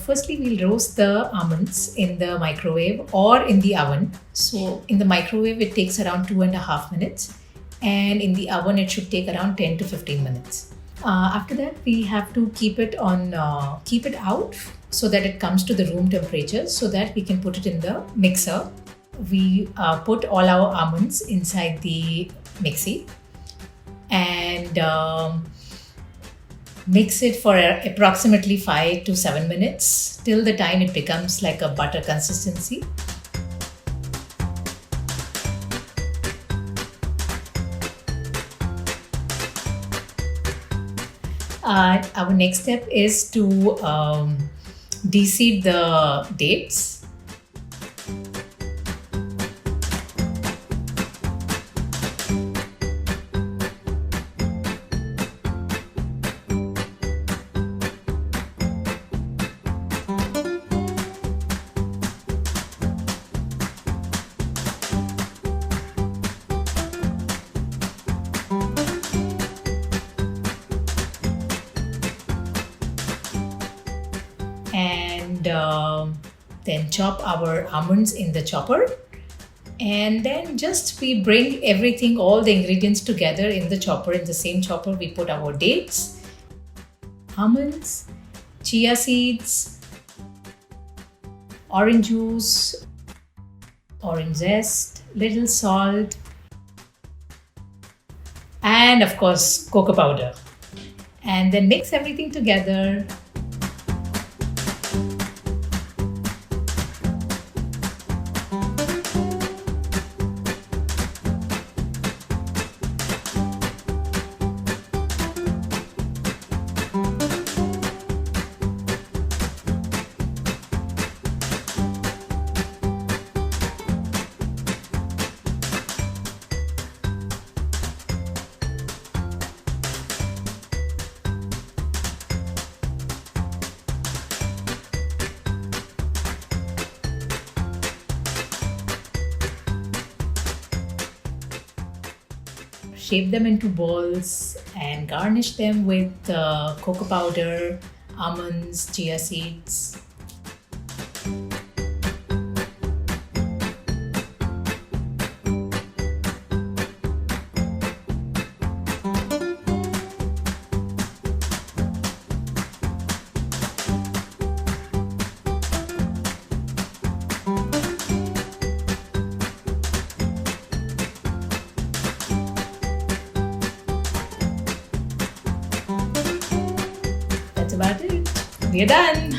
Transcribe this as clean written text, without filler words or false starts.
Firstly, we'll roast the almonds in the microwave or in the oven. So, in the microwave, it takes around 2.5 minutes, and in the oven, it should take around 10 to 15 minutes. After that, we have to keep it out so that it comes to the room temperature, so that we can put it in the mixer. We put all our almonds inside the mixie and mix it for approximately 5 to 7 minutes till the time it becomes like a butter consistency. Our next step is to de-seed the dates. And then chop our almonds in the chopper, and then just we bring everything, all the ingredients together in the chopper. In the same chopper we put our dates, almonds, chia seeds, orange juice, orange zest, little salt, and of course cocoa powder, and then mix everything together. Shape them into balls and garnish them with cocoa powder, almonds, chia seeds. That's about it. We're done.